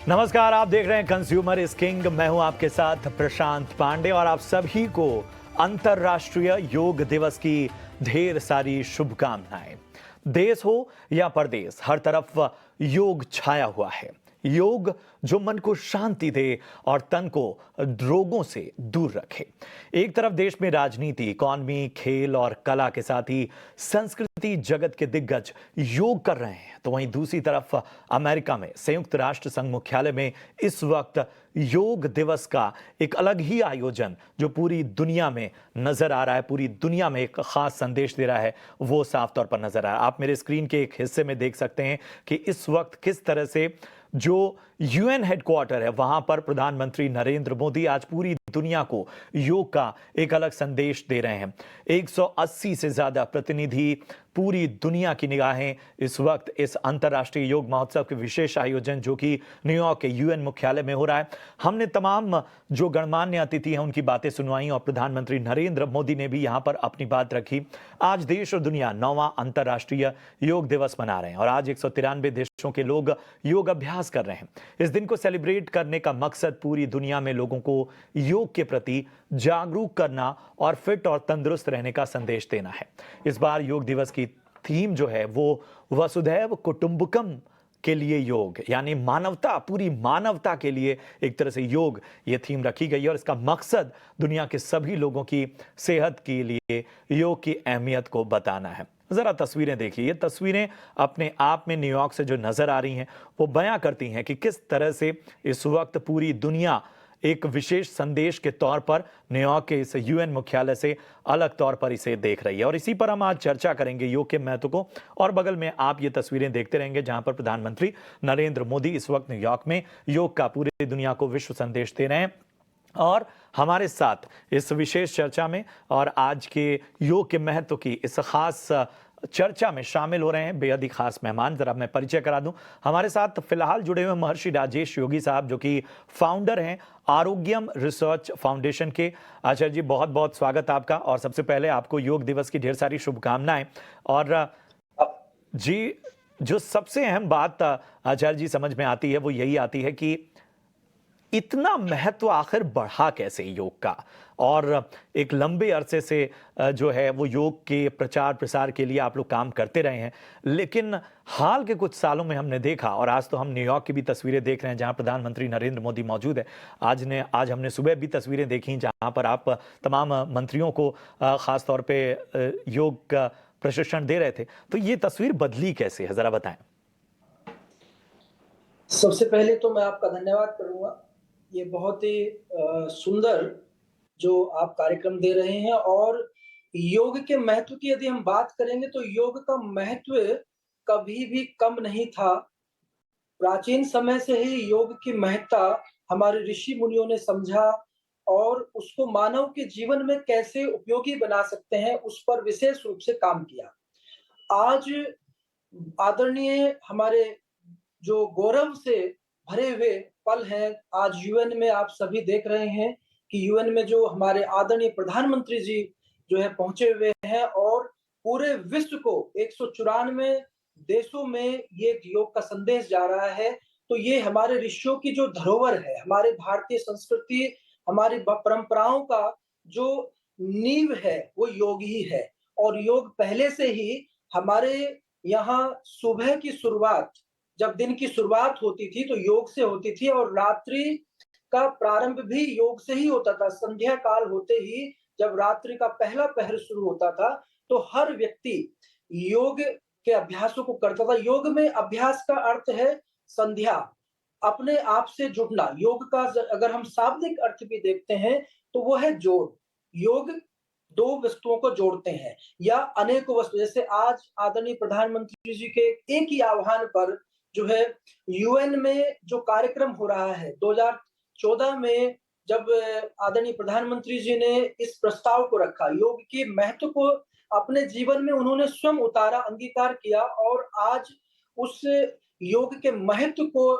नमस्कार, आप देख रहे हैं कंज्यूमर इज किंग। मैं हूं आपके साथ प्रशांत पांडे और आप सभी को अंतर्राष्ट्रीय योग दिवस की ढेर सारी शुभकामनाएं। देश हो या परदेश, हर तरफ योग छाया हुआ है। योग जो मन को शांति दे और तन को रोगों से दूर रखे। एक तरफ देश में राजनीति, इकॉनमी, खेल और कला के साथ ही संस्कृति जगत के दिग्गज योग कर रहे हैं, तो वहीं दूसरी तरफ अमेरिका में संयुक्त राष्ट्र संघ मुख्यालय में इस वक्त योग दिवस का एक अलग ही आयोजन जो पूरी दुनिया में नजर आ रहा है, पूरी दुनिया में एक खास संदेश दे रहा है, वो साफ तौर पर नजर आ रहा है। आप मेरे स्क्रीन के एक हिस्से में देख सकते हैं कि इस वक्त किस तरह से जो यूएन हेडक्वार्टर है वहां पर प्रधानमंत्री नरेंद्र मोदी आज पूरी दुनिया को योग का एक अलग संदेश दे रहे हैं। 180 से ज्यादा प्रतिनिधि, पूरी दुनिया की निगाहें इस वक्त इस अंतर्राष्ट्रीय योग महोत्सव के विशेष आयोजन जो कि न्यूयॉर्क के यूएन मुख्यालय में हो रहा है। हमने तमाम जो गणमान्य अतिथि हैं उनकी बातें सुनवाई और प्रधानमंत्री नरेंद्र मोदी ने भी यहां पर अपनी बात रखी। आज देश और दुनिया 9वां अंतर्राष्ट्रीय योग दिवस मना रहे हैं और आज 193 देशों के लोग योग अभ्यास कर रहे हैं। इस दिन को सेलिब्रेट करने का मकसद पूरी दुनिया में लोगों को योग के प्रति जागरूक करना और फिट और तंदुरुस्त रहने का संदेश देना है। इस बार योग दिवस की थीम जो है वो वसुधैव कुटुंबकम के लिए योग, यानी मानवता, पूरी मानवता के लिए एक तरह से योग, ये थीम रखी गई है और इसका मकसद दुनिया के सभी लोगों की सेहत के लिए योग की अहमियत को बताना है। जरा तस्वीरें देखिए। ये तस्वीरें अपने आप में न्यूयॉर्क से जो नजर आ रही हैं वो बयां करती हैं कि किस तरह से इस वक्त पूरी दुनिया एक विशेष संदेश के तौर पर न्यूयॉर्क के इस यूएन मुख्यालय से अलग तौर पर इसे देख रही है। और इसी पर हम आज चर्चा करेंगे योग के महत्व को। और बगल में आप ये तस्वीरें देखते रहेंगे जहां पर प्रधानमंत्री नरेंद्र मोदी इस वक्त न्यूयॉर्क में योग का पूरी दुनिया को विश्व संदेश दे रहे हैं। और हमारे साथ इस विशेष चर्चा में और आज के योग के महत्व की इस खास चर्चा में शामिल हो रहे हैं बेहद ही खास मेहमान। जरा मैं परिचय करा दूं। हमारे साथ फिलहाल जुड़े हुए महर्षि राजेश योगी साहब जो कि फाउंडर हैं आरोग्यम रिसर्च फाउंडेशन के। आचार्य जी, बहुत बहुत स्वागत आपका और सबसे पहले आपको योग दिवस की ढेर सारी शुभकामनाएं। और जी, जो सबसे अहम बात आचार्य जी समझ में आती है वो यही आती है कि इतना महत्व आखिर बढ़ा कैसे योग का, और एक लंबे अरसे से जो है वो योग के प्रचार प्रसार के लिए आप लोग काम करते रहे हैं, लेकिन हाल के कुछ सालों में हमने देखा, और आज तो हम न्यूयॉर्क की भी तस्वीरें देख रहे हैं जहां प्रधानमंत्री नरेंद्र मोदी मौजूद है। आज हमने सुबह भी तस्वीरें देखी जहां पर आप तमाम मंत्रियों को खास तौर पे योग का प्रशिक्षण दे रहे थे। तो ये तस्वीर बदली कैसे है, जरा बताएं। सबसे पहले तो मैं आपका धन्यवाद करूंगा। ये बहुत ही सुंदर जो आप कार्यक्रम दे रहे हैं, और योग के महत्व की यदि हम बात करेंगे तो योग का महत्व कभी भी कम नहीं था। प्राचीन समय से ही योग की महत्ता हमारे ऋषि मुनियों ने समझा और उसको मानव के जीवन में कैसे उपयोगी बना सकते हैं उस पर विशेष रूप से काम किया। आज आदरणीय हमारे जो गौरव से भरे हुए पल हैं, आज यूएन में आप सभी देख रहे हैं कि यूएन में जो हमारे आदरणीय प्रधानमंत्री जी जो है पहुंचे हुए हैं, और पूरे विश्व को 194 देशों में ये योग का संदेश जा रहा है। तो ये हमारे ऋषियों की जो धरोहर है, हमारे भारतीय संस्कृति, हमारी परंपराओं का जो नींव है वो योग ही है। और योग पहले से ही हमारे यहाँ सुबह की शुरुआत, जब दिन की शुरुआत होती थी तो योग से होती थी, और रात्रि का प्रारंभ भी योग से ही होता था। संध्या काल होते ही जब रात्रि का पहला पहर शुरू होता था तो हर व्यक्ति योग के अभ्यासों को करता था। योग में अभ्यास का अर्थ है संध्या, अपने आप से जुड़ना। योग का अगर हम शाब्दिक अर्थ भी देखते हैं तो वो है जोड़। योग दो वस्तुओं को जोड़ते हैं या अनेकों वस्तु। जैसे आज आदरणीय प्रधानमंत्री जी के एक ही आह्वान पर जो है यूएन में जो कार्यक्रम हो रहा है 2014 में, जब आदरणीय प्रधानमंत्री जी ने इस प्रस्ताव को रखा, योग के महत्व को अपने जीवन में उन्होंने स्वयं उतारा, अंगीकार किया, और आज उस योग के महत्व को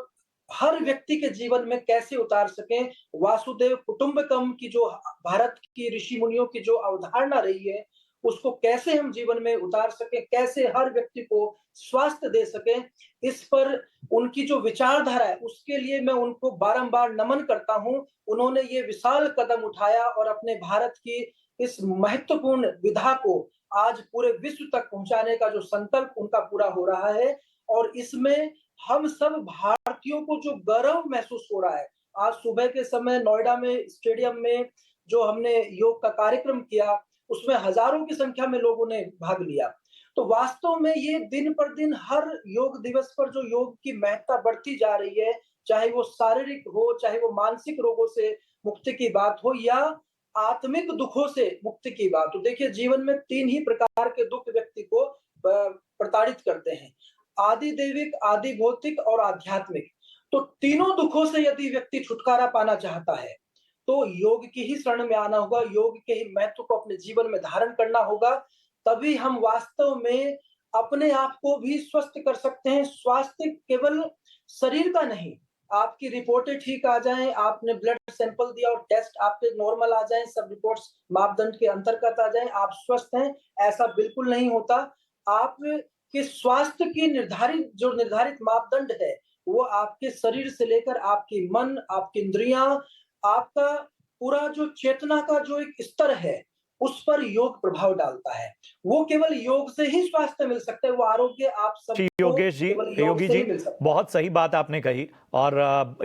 हर व्यक्ति के जीवन में कैसे उतार सकें, वासुदेव कुटुंबकम की जो भारत की ऋषि मुनियों की जो अवधारणा रही है उसको कैसे हम जीवन में उतार सकें, कैसे हर व्यक्ति को स्वास्थ्य दे सकें, इस पर उनकी जो विचारधारा है, उसके लिए मैं उनको बारंबार नमन करता हूँ। उन्होंने ये विशाल कदम उठाया और अपने भारत की इस महत्वपूर्ण विधा को आज पूरे विश्व तक पहुँचाने का जो संकल्प उनका पूरा हो रहा है और इसमें हम सब भारतीयों को जो गर्व महसूस हो रहा है। आज सुबह के समय नोएडा में स्टेडियम में जो हमने योग का कार्यक्रम किया, उसमें हज़ारों की संख्या में लोगों ने भाग लिया। तो वास्तव में ये दिन पर दिन हर योग दिवस पर जो योग की महत्ता बढ़ती जा रही है, चाहे वो शारीरिक हो, चाहे वो मानसिक रोगों से मुक्ति की बात हो या आत्मिक दुखों से मुक्ति की बात हो। देखिए जीवन में 3 ही प्रकार के दुःख व्यक्ति को प्रताड़ित करते हैं। आदि दैविक, आदि भौतिक और आध्यात्मिक। तो तीनों दुखों से यदि व्यक्ति छुटकारा पाना चाहता है, तो योग की ही शरण में आना होगा, योग के ही महत्व को अपने जीवन में धारण करना होगा, तभी हम वास्तव में अपने आप को भी स्वस्थ कर सकते हैं। स्वास्थ्य केवल शरीर का नहीं, आपकी रिपोर्टें ठीक आ जाएँ, आपने ब्लड सैंपल दिया और टेस्ट आपके नॉर्मल आ जाएँ, सब रिपोर्ट्स मापदंड के अंतर्गत आ जाएँ, आप स्वस्थ हैं, ऐसा बिल्कुल नहीं होता। आपके स्वास्थ्य की निर्धारित मापदंड है, वो आपके शरीर से लेकर आपकी मन, आपकी इंद्रियाँ, आपका पूरा जो चेतना का जो एक स्तर है, उस पर योग प्रभाव डालता है। वो केवल योग से ही स्वास्थ्य मिल सकता है, वो आरोग्य आप जी सबको योगेश जी, केवल योग योगी से जी, ही मिल सकता है। बहुत सही बात आपने कही और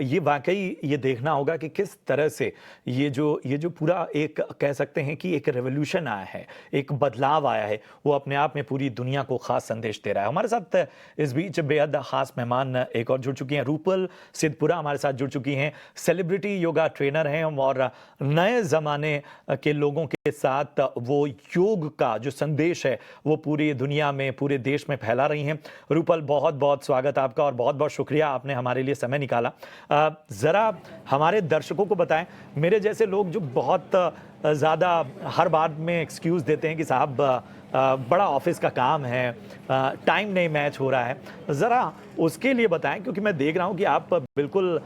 ये वाकई ये देखना होगा कि किस तरह से ये जो पूरा एक कह सकते हैं कि एक रेवोल्यूशन आया है, एक बदलाव आया है, वो अपने आप में पूरी दुनिया को खास संदेश दे रहा है। हमारे साथ इस बीच बेहद खास मेहमान एक और जुड़ चुकी हैं, रूपल सिद्धपुरा हमारे साथ जुड़ चुकी हैं, सेलिब्रिटी योगा ट्रेनर हैं और नए ज़माने के लोगों के साथ वो योग का जो संदेश है वो पूरी दुनिया में, पूरे देश में फैला रही हैं। रूपल, बहुत बहुत स्वागत आपका और बहुत बहुत शुक्रिया आपने हमारे लिए समय निकाला। ज़रा हमारे दर्शकों को बताएं, मेरे जैसे लोग जो बहुत ज़्यादा हर बार में एक्सक्यूज़ देते हैं कि साहब बड़ा ऑफिस का काम है, टाइम नहीं मैच हो रहा है, ज़रा उसके लिए बताएं, क्योंकि मैं देख रहा हूं कि आप बिल्कुल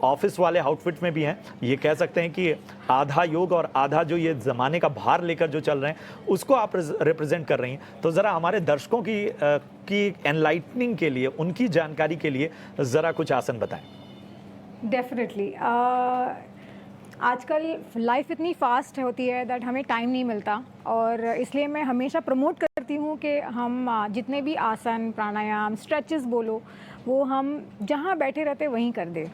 ऑफिस वाले आउटफिट में भी हैं। ये कह सकते हैं कि आधा योग और आधा जो ये ज़माने का भार लेकर जो चल रहे हैं उसको आप रिप्रेजेंट कर रही हैं। तो ज़रा हमारे दर्शकों की एनलाइटनिंग के लिए, उनकी जानकारी के लिए ज़रा कुछ आसन बताएं। डेफिनेटली आजकल लाइफ इतनी फास्ट होती है दैट हमें टाइम नहीं मिलता और इसलिए मैं हमेशा प्रमोट करती हूँ कि हम जितने भी आसन, प्राणायाम, स्ट्रेचेस बोलो, वो हम जहाँ बैठे रहते वहीं कर दें।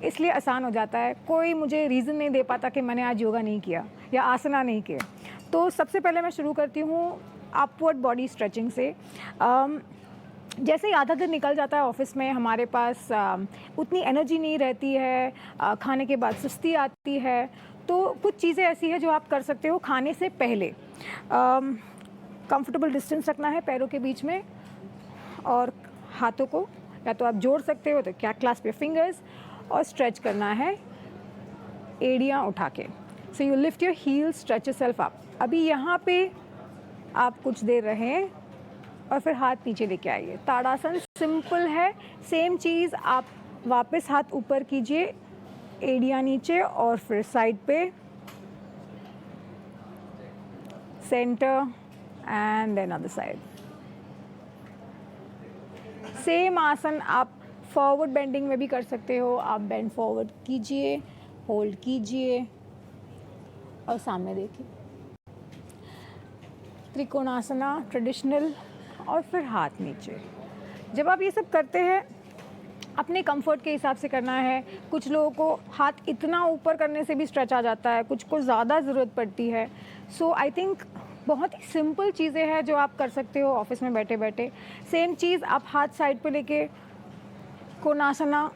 इसलिए आसान हो जाता है। कोई मुझे रीज़न नहीं दे पाता कि मैंने आज योगा नहीं किया या आसना नहीं किया। तो सबसे पहले मैं शुरू करती हूँ अपवर्ड बॉडी स्ट्रेचिंग से। जैसे ही आधा दिन निकल जाता है ऑफिस में, हमारे पास उतनी एनर्जी नहीं रहती है, खाने के बाद सुस्ती आती है, तो कुछ चीज़ें ऐसी हैं जो आप कर सकते हो खाने से पहले। कंफर्टेबल डिस्टेंस रखना है पैरों के बीच में और हाथों को या तो आप जोड़ सकते हो तो क्या क्लास्प योर फिंगर्स और स्ट्रेच करना है एड़ियाँ उठा के। So you lift your heel, stretch yourself up. अभी यहाँ पे आप कुछ देर रहें और फिर हाथ नीचे लेके आइए। ताड़ासन सिंपल है, सेम चीज़ आप वापस हाथ ऊपर कीजिए, एड़ियाँ नीचे और फिर साइड पे, centre and then other side. Same आसन आप फॉरवर्ड बेंडिंग में भी कर सकते हो। आप बेंड फॉरवर्ड कीजिए, होल्ड कीजिए और सामने देखिए। त्रिकोणासना ट्रेडिशनल और फिर हाथ नीचे। जब आप ये सब करते हैं अपने कंफर्ट के हिसाब से करना है। कुछ लोगों को हाथ इतना ऊपर करने से भी स्ट्रेच आ जाता है, कुछ को ज़्यादा ज़रूरत पड़ती है। सो आई थिंक बहुत ही सिंपल चीज़ें हैं जो आप कर सकते हो ऑफिस में बैठे बैठे। सेम चीज़ आप हाथ साइड पे लेके कोणासना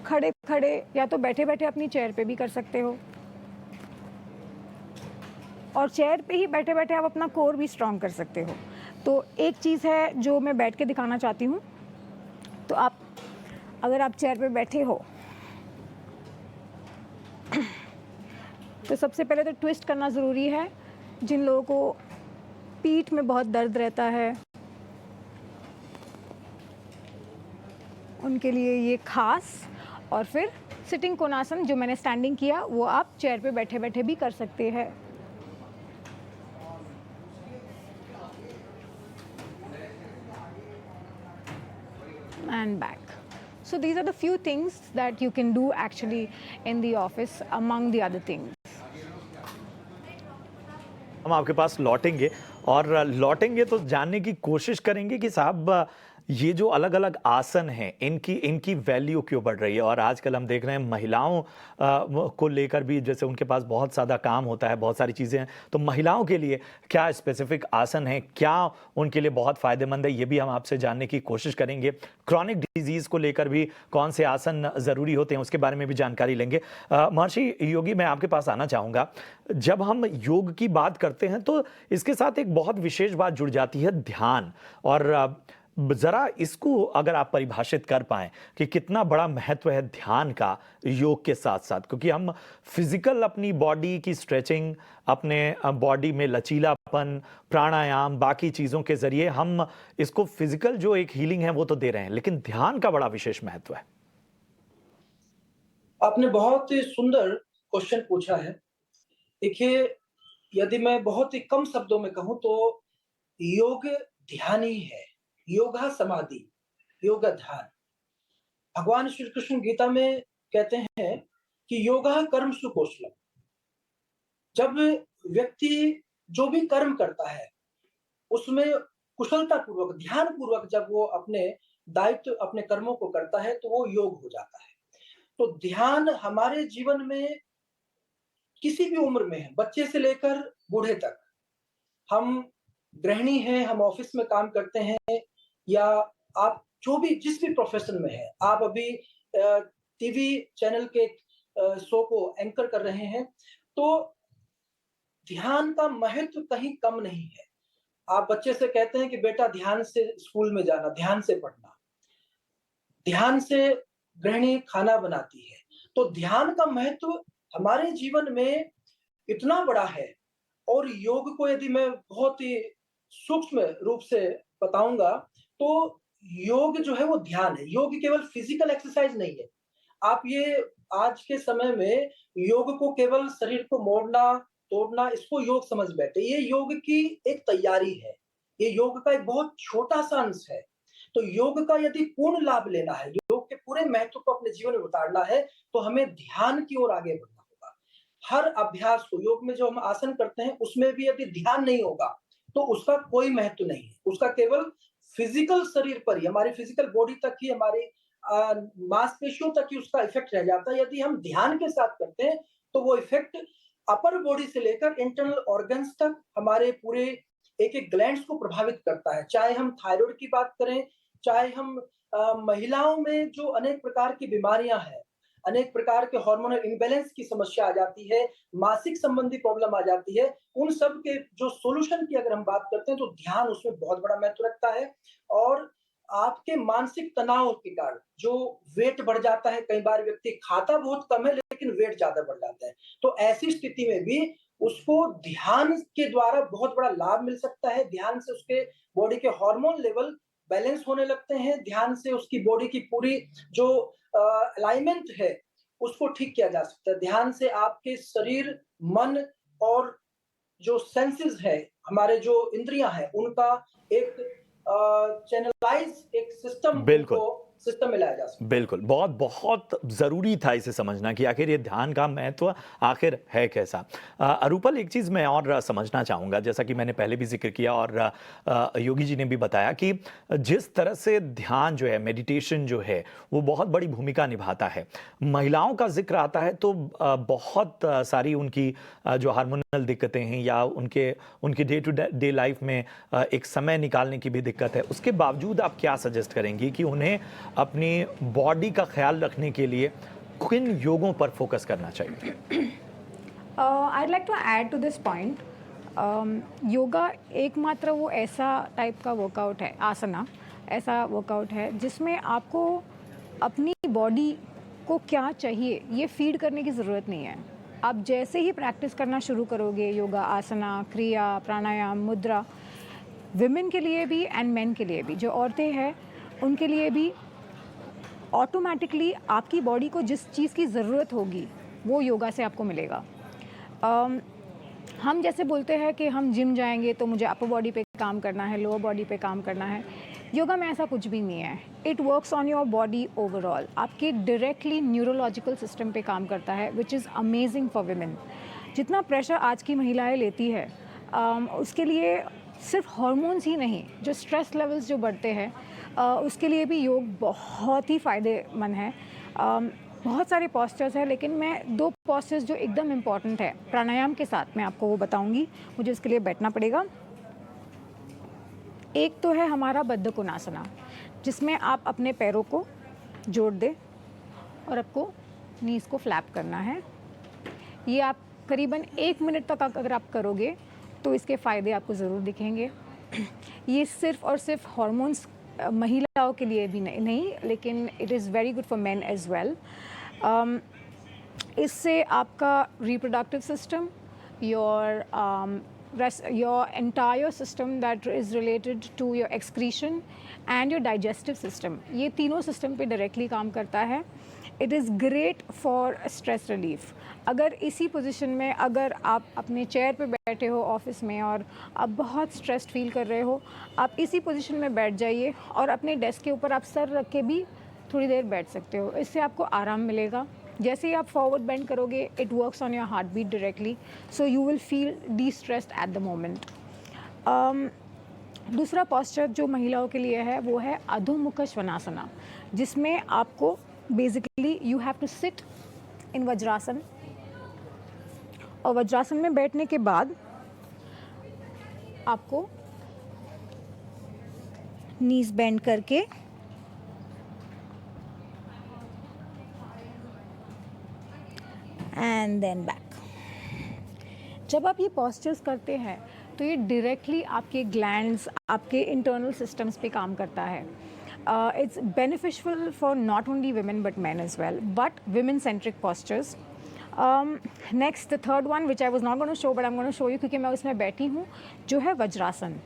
खड़े खड़े या तो बैठे बैठे अपनी चेयर पे भी कर सकते हो और चेयर पे ही बैठे बैठे आप अपना कोर भी स्ट्रॉन्ग कर सकते हो। तो एक चीज़ है जो मैं बैठ के दिखाना चाहती हूँ। तो आप अगर आप चेयर पे बैठे हो तो सबसे पहले तो ट्विस्ट करना ज़रूरी है। जिन लोगों को पीठ में बहुत दर्द रहता है उनके लिए ये खास। और फिर सिटिंग कोणासन जो मैंने स्टैंडिंग किया वो आप चेयर पे बैठे बैठे भी कर सकते हैं। and back. So these are the few things that you can do actually in the office among the other things. हम आपके पास लौटेंगे और लौटेंगे तो जानने की कोशिश करेंगे कि साहब ये जो अलग अलग आसन हैं इनकी वैल्यू क्यों बढ़ रही है। और आजकल हम देख रहे हैं महिलाओं को लेकर भी, जैसे उनके पास बहुत ज़्यादा काम होता है, बहुत सारी चीज़ें हैं, तो महिलाओं के लिए क्या स्पेसिफिक आसन है, क्या उनके लिए बहुत फ़ायदेमंद है, ये भी हम आपसे जानने की कोशिश करेंगे। क्रॉनिक डिजीज़ को लेकर भी कौन से आसन ज़रूरी होते हैं उसके बारे में भी जानकारी लेंगे। महर्षि योगी, मैं आपके पास आना चाहूँगा। जब हम योग की बात करते हैं तो इसके साथ एक बहुत विशेष बात जुड़ जाती है, ध्यान। और जरा इसको अगर आप परिभाषित कर पाएं कि कितना बड़ा महत्व है ध्यान का योग के साथ साथ, क्योंकि हम फिजिकल अपनी बॉडी की स्ट्रेचिंग, अपने बॉडी में लचीलापन, प्राणायाम, बाकी चीज़ों के जरिए हम इसको फिजिकल जो एक हीलिंग है वो तो दे रहे हैं, लेकिन ध्यान का बड़ा विशेष महत्व है। आपने बहुत ही सुंदर क्वेश्चन पूछा है। देखिए, यदि मैं बहुत ही कम शब्दों में कहूं तो योग ध्यान ही है। योगा समाधि, योगा ध्यान। भगवान श्री कृष्ण गीता में कहते हैं कि योगा कर्मसु कौशलम। जब व्यक्ति जो भी कर्म करता है उसमें कुशलता पूर्वक, ध्यान पूर्वक जब वो अपने दायित्व, अपने कर्मों को करता है तो वो योग हो जाता है। तो ध्यान हमारे जीवन में किसी भी उम्र में है, बच्चे से लेकर बूढ़े तक। हम गृहिणी हैं, हम ऑफिस में काम करते हैं, या आप जो भी जिस भी प्रोफेशन में है, आप अभी टीवी चैनल के शो को एंकर कर रहे हैं, तो ध्यान का महत्व कहीं कम नहीं है। आप बच्चे से कहते हैं कि बेटा ध्यान से स्कूल में जाना, ध्यान से पढ़ना, ध्यान से गृहिणी खाना बनाती है। तो ध्यान का महत्व हमारे जीवन में इतना बड़ा है। और योग को यदि मैं बहुत ही सूक्ष्म रूप से बताऊंगा तो योग जो है वो ध्यान है। योग केवल फिजिकल एक्सरसाइज नहीं है। आप ये आज के समय में योग को केवल शरीर को मोड़ना, तोड़ना, इसको योग समझ बैठे। ये योग की एक तैयारी है, ये योग का एक बहुत छोटा सा अंश है। तो योग का यदि पूर्ण लाभ लेना है, योग के पूरे महत्व को अपने जीवन में उतारना है, तो हमें ध्यान की ओर आगे बढ़ना होगा। हर अभ्यास को, योग में जो हम आसन करते हैं उसमें भी यदि ध्यान नहीं होगा तो उसका कोई महत्व नहीं है। उसका केवल फिजिकल शरीर पर ही, हमारी फिजिकल बॉडी तक ही, हमारी मांसपेशियों तक ही उसका इफेक्ट रह जाता है। यदि हम ध्यान के साथ करते हैं तो वो इफेक्ट अपर बॉडी से लेकर इंटरनल ऑर्गन्स तक, हमारे पूरे एक एक ग्लैंड्स को प्रभावित करता है। चाहे हम थायराइड की बात करें, चाहे हम महिलाओं में जो अनेक प्रकार की बीमारियां हैं, अनेक प्रकार के हार्मोनल इम्बैलेंस की समस्या आ जाती है, मासिक संबंधी प्रॉब्लम आ जाती है, उन सब के जो सॉल्यूशन की अगर हम बात करते हैं तो ध्यान उसमें बहुत बड़ा महत्व रखता है। और आपके मानसिक तनाव के कारण जो वेट बढ़ जाता है, कई बार व्यक्ति खाता बहुत कम है लेकिन वेट ज्यादा बढ़ जाता है, तो ऐसी स्थिति में भी उसको ध्यान के द्वारा बहुत बड़ा लाभ मिल सकता है। ध्यान से उसके बॉडी के हार्मोन लेवल बैलेंस होने लगते हैं। ध्यान से उसकी बॉडी की पूरी जो अलाइनमेंट है उसको ठीक किया जा सकता है। ध्यान से आपके शरीर, मन और जो सेंसेस है, हमारे जो इंद्रियां हैं, उनका एक चैनलाइज एक सिस्टम को सिस्टम में लाया जा सकता है। बिल्कुल, बहुत बहुत ज़रूरी था इसे समझना कि आखिर ये ध्यान का महत्व आखिर है कैसा। अरूपल, एक चीज़ मैं और समझना चाहूँगा, जैसा कि मैंने पहले भी जिक्र किया और योगी जी ने भी बताया कि जिस तरह से ध्यान जो है, मेडिटेशन जो है, वो बहुत बड़ी भूमिका निभाता है। महिलाओं का जिक्र आता है तो बहुत सारी उनकी जो हार्मोनल दिक्कतें हैं या उनके डे टू डे लाइफ में एक समय निकालने की भी दिक्कत है। उसके बावजूद आप क्या सजेस्ट करेंगी कि उन्हें अपनी बॉडी का ख्याल रखने के लिए किन योगों पर फोकस करना चाहिए? I'd like to add to this point. Yoga एकमात्र वो ऐसा टाइप का वर्कआउट है, आसना ऐसा वर्कआउट है जिसमें आपको अपनी बॉडी को क्या चाहिए ये फीड करने की ज़रूरत नहीं है। आप जैसे ही प्रैक्टिस करना शुरू करोगे, योगा, आसना, क्रिया, प्राणायाम, मुद्रा, विमेन के लिए भी एंड मेन के लिए भी, जो औरतें हैं उनके लिए भी, ऑटोमेटिकली आपकी बॉडी को जिस चीज़ की ज़रूरत होगी वो योगा से आपको मिलेगा। हम जैसे बोलते हैं कि हम जिम जाएंगे तो मुझे अपर बॉडी पे काम करना है, लोअर बॉडी पे काम करना है, योगा में ऐसा कुछ भी नहीं है. It works on your body overall. आपके डायरेक्टली न्यूरोलॉजिकल सिस्टम पे काम करता है, which is amazing for women. जितना प्रेशर आज की महिलाएं लेती है, उसके लिए सिर्फ हार्मोन्स ही नहीं, जो स्ट्रेस लेवल्स जो बढ़ते हैं, उसके लिए भी योग बहुत ही फ़ायदेमंद है. बहुत सारे पॉस्चर्स हैं, लेकिन मैं 2 पॉस्चर्स जो एकदम इम्पॉर्टेंट है प्राणायाम के साथ मैं आपको वो बताऊंगी. मुझे उसके लिए बैठना पड़ेगा. एक तो है हमारा बद्ध कोणासना, जिसमें आप अपने पैरों को जोड़ दें और आपको नीज़ को फ्लैप करना है. ये आप करीबन 1 मिनट तक अगर आप करोगे तो इसके फ़ायदे आपको ज़रूर दिखेंगे. ये सिर्फ और सिर्फ हार्मोन्स महिलाओं के लिए भी नहीं, लेकिन it is very good for men as well. इससे आपका reproductive system, your entire system that is related to your excretion and your digestive system, ये तीनों सिस्टम पे डायरेक्टली काम करता है. It is great for stress relief. अगर इसी पोजीशन में अगर आप अपने चेयर पे बैठे हो ऑफिस में और आप बहुत स्ट्रेस्ड फील कर रहे हो, आप इसी पोजीशन में बैठ जाइए और अपने डेस्क के ऊपर आप सर रख के भी थोड़ी देर बैठ सकते हो. इससे आपको आराम मिलेगा. जैसे ही आप फॉरवर्ड बेंड करोगे, it works on your heart beat directly, so you will feel destressed at the moment. दूसरा पॉस्चर जो महिलाओं के लिए है वो है अधोमुख श्वानासना, जिसमें आपको basically you have to sit in Vajrasana. और वज्रासन में बैठने के बाद आपको नीज बेंड करके एंड देन बैक. जब आप ये पॉस्चर्स करते हैं तो ये डायरेक्टली आपके ग्लैंड्स, आपके इंटरनल सिस्टम्स पे काम करता है. It's beneficial for not only women but men as well, but women-centric postures. Next, the third one, which I was not going to show, but I'm going to show you क्योंकि मैं उसमें बैठी हूँ, जो है वज्रासन,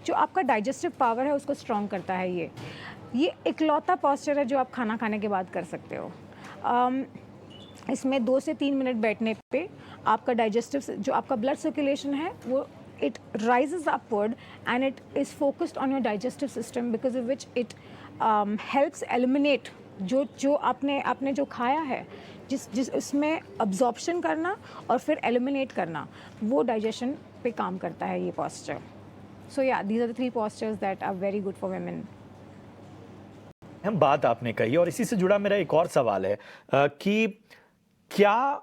जो आपका डाइजेस्टिव पावर है उसको स्ट्रॉन्ग करता है. ये इकलौता पॉस्चर है जो आप खाना खाने के बाद कर सकते हो. इसमें 2 से 3 मिनट बैठने पे आपका डाइजेस्टिव, जो आपका ब्लड सर्कुलेशन है वो it rises upward and it is focused on your digestive system, because of which it helps eliminate जो आपने जो खाया है, जिस उसमें absorption करना और फिर eliminate करना, वो digestion पे काम करता है ये posture. So yeah, these are the 3 postures that are very good for women. हम बात आपने कही और इसी से जुड़ा मेरा एक और सवाल है कि क्या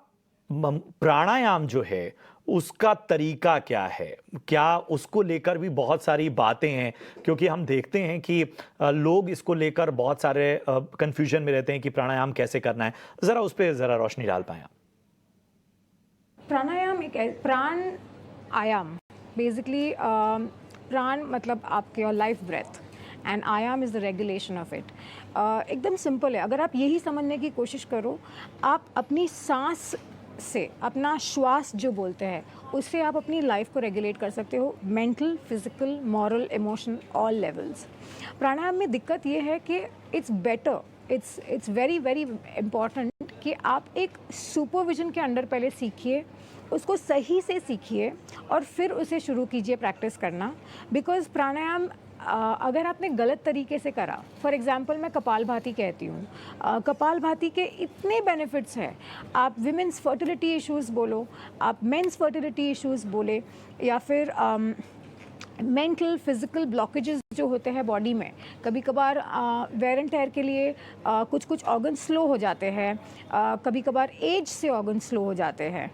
प्राणायाम जो है उसका तरीका क्या है, क्या उसको लेकर भी बहुत सारी बातें हैं, क्योंकि हम देखते हैं कि लोग इसको लेकर बहुत सारे कंफ्यूजन में रहते हैं कि प्राणायाम कैसे करना है. ज़रा उस पर ज़रा रोशनी डाल पाएं आप. प्राणायाम प्राण आयाम बेसिकली, प्राण मतलब आपके और लाइफ ब्रेथ एंड आयाम is the regulation of it. एकदम सिंपल है. अगर आप यही समझने की कोशिश करो, आप अपनी सांस से, अपना श्वास जो बोलते हैं, उससे आप अपनी लाइफ को रेगुलेट कर सकते हो. Mental, physical, moral, emotion, all levels. Pranayama में दिक्कत ये है कि it's better, it's very very important कि आप एक सुपरविजन के अंडर पहले सीखिए, उसको सही से सीखिए और फिर उसे शुरू कीजिए प्रैक्टिस करना. बिकॉज प्राणायाम अगर आपने गलत तरीके से करा, फॉर एग्जांपल मैं कपालभाति कहती हूँ, कपालभाति के इतने बेनिफिट्स हैं. आप विमेंस फर्टिलिटी इश्यूज़ बोलो, आप मेंस फर्टिलिटी इश्यूज़ बोले, या फिर मेंटल फिजिकल ब्लॉकेजेस जो होते हैं बॉडी में, कभी कभार वेयर एंड टेयर के लिए कुछ ऑर्गन स्लो हो जाते हैं, कभी कभार एज से ऑर्गन स्लो हो जाते हैं.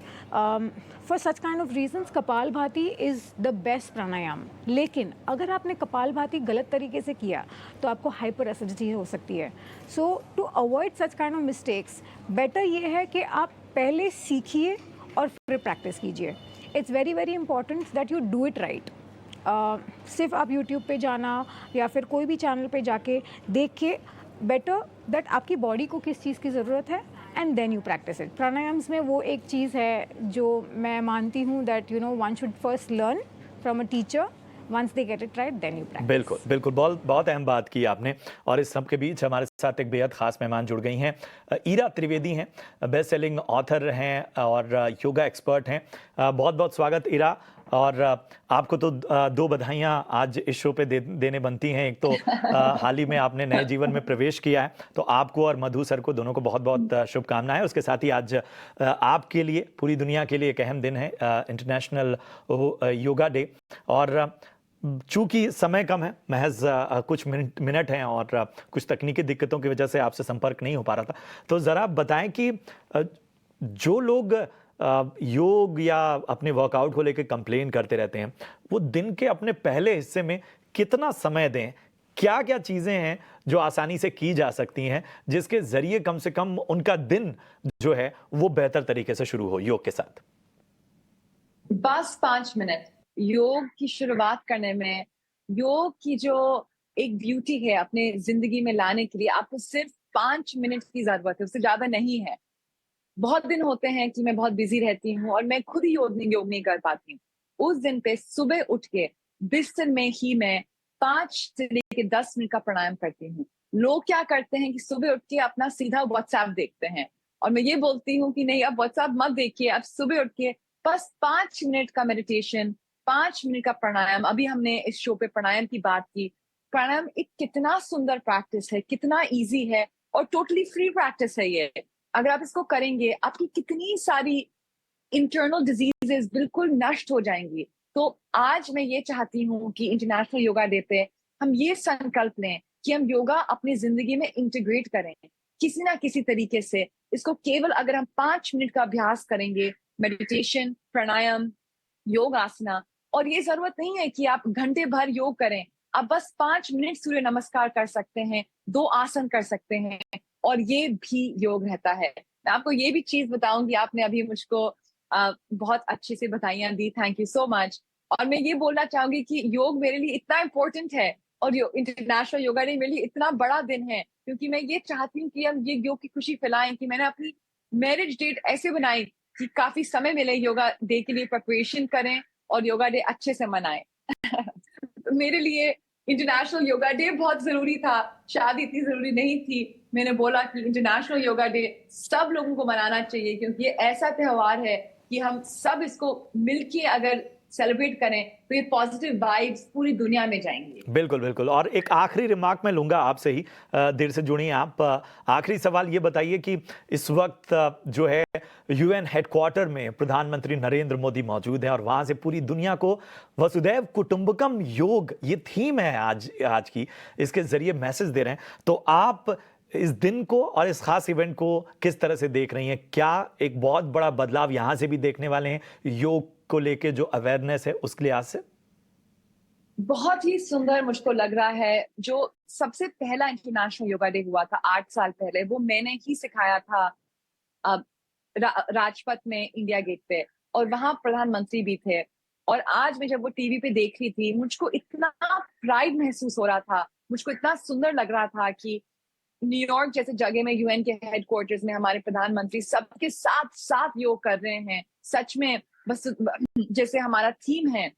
For such kind of reasons kapalbhati is the best pranayama. लेकिन अगर आपने कपालभाति गलत तरीके से किया तो आपको हाइपर एसिडिटी हो सकती है. So to avoid such kind of mistakes, better ये है कि आप पहले सीखिए और फिर प्रैक्टिस कीजिए. It's very very important that you do it right. सिर्फ आप YouTube पे जाना या फिर कोई भी चैनल पे जाके देख के, बेटर दैट आपकी बॉडी को किस चीज़ की ज़रूरत है and then you practice it. Pranayamas में वो एक चीज़ है जो मैं मानती हूँ that you know one should first learn from a teacher. Once they get it right, then you practice. बिल्कुल बिल्कुल, बहुत अहम बात की आपने. और इस सब के बीच हमारे साथ एक बेहद खास मेहमान जुड़ गई हैं. ईरा त्रिवेदी हैं, बेस्ट सेलिंग ऑथर हैं और योगा एक्सपर्ट हैं. बहुत बहुत स्वागत ईरा. और आपको तो दो बधाइयाँ आज इस शो पे देने बनती हैं। एक तो हाल ही में आपने नए जीवन में प्रवेश किया है, तो आपको और मधु सर को दोनों को बहुत बहुत शुभकामनाएं। उसके साथ ही आज आपके लिए, पूरी दुनिया के लिए एक अहम दिन है, इंटरनेशनल योगा डे। और चूंकि समय कम है, महज कुछ मिनट हैं और कुछ तकनीकी दिक्कतों की वजह से आपसे संपर्क नहीं हो पा रहा था, तो ज़रा आप बताएं कि जो लोग योग या अपने वर्कआउट को लेकर कंप्लेन करते रहते हैं, वो दिन के अपने पहले हिस्से में कितना समय दें? क्या क्या चीज़ें हैं जो आसानी से की जा सकती हैं जिसके ज़रिए कम से कम उनका दिन जो है वो बेहतर तरीके से शुरू हो योग के साथ? बस 5 मिनट योग की शुरुआत करने में, योग की जो एक ब्यूटी है अपने जिंदगी में लाने के लिए आपको सिर्फ 5 मिनट की जरूरत है, उससे ज्यादा नहीं है। बहुत दिन होते हैं कि मैं बहुत बिजी रहती हूँ और मैं खुद ही योग नहीं कर पाती हूँ। उस दिन पे सुबह उठ के बिस्तर में ही मैं 5 से लेके 10 मिनट का प्राणायाम करती हूँ। लोग क्या करते हैं कि सुबह उठ के अपना सीधा व्हाट्सएप देखते हैं, और मैं ये बोलती हूँ कि नहीं, अब व्हाट्सएप मत देखिए, अब सुबह उठ के बस 5 मिनट का मेडिटेशन, 5 मिनट का प्राणायाम। अभी हमने इस शो पे प्राणायाम की बात की। प्राणायाम एक कितना सुंदर प्रैक्टिस है, कितना इजी है और टोटली फ्री प्रैक्टिस है ये। अगर आप इसको करेंगे, आपकी कितनी सारी इंटरनल डिजीजेस बिल्कुल नष्ट हो जाएंगी। तो आज मैं ये चाहती हूँ कि इंटरनेशनल योगा डे पे हम ये संकल्प लें कि हम योगा अपनी जिंदगी में इंटीग्रेट करें किसी ना किसी तरीके से। इसको केवल अगर हम 5 मिनट का अभ्यास करेंगे, मेडिटेशन, प्राणायाम, योग आसना, और ये जरूरत नहीं है कि आप घंटे भर योग करें, आप बस 5 मिनट सूर्य नमस्कार कर सकते हैं, 2 आसन कर सकते हैं, और ये भी योग रहता है। मैं आपको ये भी चीज बताऊंगी, आपने अभी मुझको बहुत अच्छे से बधाइयां दी, थैंक यू सो मच। और मैं ये बोलना चाहूंगी कि योग मेरे लिए इतना इम्पोर्टेंट है और इंटरनेशनल योगा डे मेरे लिए इतना बड़ा दिन है, क्योंकि मैं ये चाहती हूँ कि हम ये योग की खुशी फैलाएं कि मैंने अपनी मैरिज डेट ऐसे बनाई कि काफी समय मिले योगा डे के लिए प्रिपरेशन करें और योगा डे अच्छे से मनाएं। तो मेरे लिए इंटरनेशनल योगा डे बहुत जरूरी था, शादी इतनी जरूरी नहीं थी। मैंने बोला कि इंटरनेशनल योगा डे सब लोगों को मनाना चाहिए, क्योंकि ये ऐसा त्योहार है कि हम सब इसको मिलके अगर सेलिब्रेट करें तो ये पॉजिटिव वाइब्स पूरी दुनिया में जाएंगी। बिल्कुल बिल्कुल। और एक आखिरी रिमार्क मैं लूंगा आपसे ही, देर से जुड़ी हैं आप। आखिरी सवाल ये बताइए कि इस वक्त जो है यूएन हेडक्वार्टर में प्रधानमंत्री नरेंद्र मोदी मौजूद हैं और वहां से पूरी दुनिया को वसुधैव कुटुंबकम योग, ये थीम है आज की, इसके जरिए मैसेज दे रहे हैं। तो आप इस दिन को और इस खास इवेंट को किस तरह से देख रही हैं? क्या एक बहुत बड़ा बदलाव यहां से भी देखने वाले हैं योग को लेके, जो अवेयरनेस है उसके लिहाज से? बहुत ही सुंदर मुझको लग रहा है। जो सबसे पहला इंटरनेशनल योगा डे हुआ था 8 साल पहले, वो मैंने ही सिखाया था राजपथ में इंडिया गेट पे, और वहां प्रधानमंत्री भी थे। और आज मैं जब वो टीवी पे देख रही थी, मुझको इतना प्राइड महसूस हो रहा था, मुझको इतना सुंदर लग रहा था कि न्यूयॉर्क जैसे जगह में, यूएन के हेडक्वार्टर्स में हमारे प्रधानमंत्री सबके साथ साथ योग कर रहे हैं। सच में बस जैसे हमारा थीम है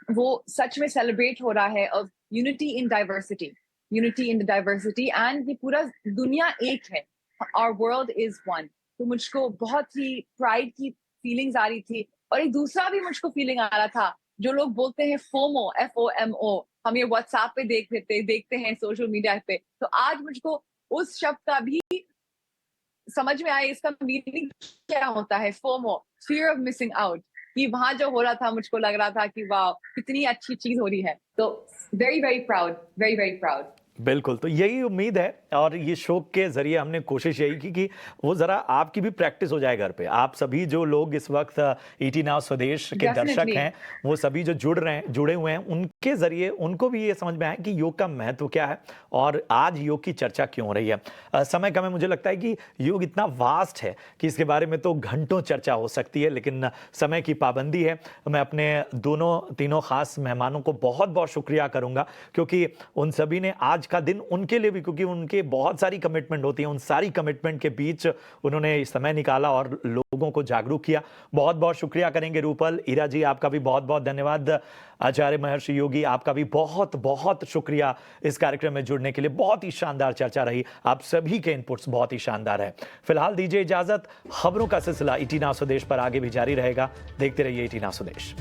वो सच में सेलिब्रेट हो रहा है of unity in diversity, unity in diversity, and ये पूरा दुनिया एक है, आवर वर्ल्ड इज वन। तो मुझको बहुत ही प्राइड की फीलिंग्स आ रही थी। और एक दूसरा भी मुझको फीलिंग आ रहा था, जो लोग बोलते हैं फोमो, FOMO, हम ये व्हाट्सएप पे देखते हैं सोशल मीडिया पे, तो आज मुझको उस शब्द का भी समझ में आया, इसका मीनिंग क्या होता है। FOMO, fear of missing out, कि वहां जो हो रहा था मुझको लग रहा था कि वाह कितनी अच्छी चीज हो रही है। तो very very proud, very very proud. बिल्कुल, तो यही उम्मीद है और ये शो के जरिए हमने कोशिश यही की कि वो जरा आपकी भी प्रैक्टिस हो जाए घर पे। आप सभी जो लोग इस वक्त ईटी नाउ स्वदेश के दर्शक हैं, वो सभी जो जुड़े हुए हैं, उनके जरिए उनको भी ये समझ में आए कि योग का महत्व क्या है और आज योग की चर्चा क्यों हो रही है। समय कम है, मुझे लगता है कि योग इतना वास्ट है कि इसके बारे में तो घंटों चर्चा हो सकती है, लेकिन समय की पाबंदी है। मैं अपने तीनों खास मेहमानों को बहुत बहुत शुक्रिया करूंगा, क्योंकि उन सभी ने आज का दिन उनके लिए भी, क्योंकि उनके बहुत सारी कमिटमेंट होती है, उन सारी कमिटमेंट के बीच उन्होंने समय निकाला और लोगों को जागरूक किया। बहुत बहुत शुक्रिया करेंगे। रूपल, ईरा जी, आपका भी बहुत बहुत धन्यवाद। आचार्य महर्षि योगी, आपका भी बहुत बहुत शुक्रिया इस कार्यक्रम में जुड़ने के लिए। बहुत ही शानदार चर्चा रही, आप सभी के इनपुट्स बहुत ही शानदार है। फिलहाल दीजिए इजाजत, खबरों का सिलसिला ईटी नाउ स्वदेश पर आगे भी जारी रहेगा। देखते रहिए ईटी नाउ स्वदेश।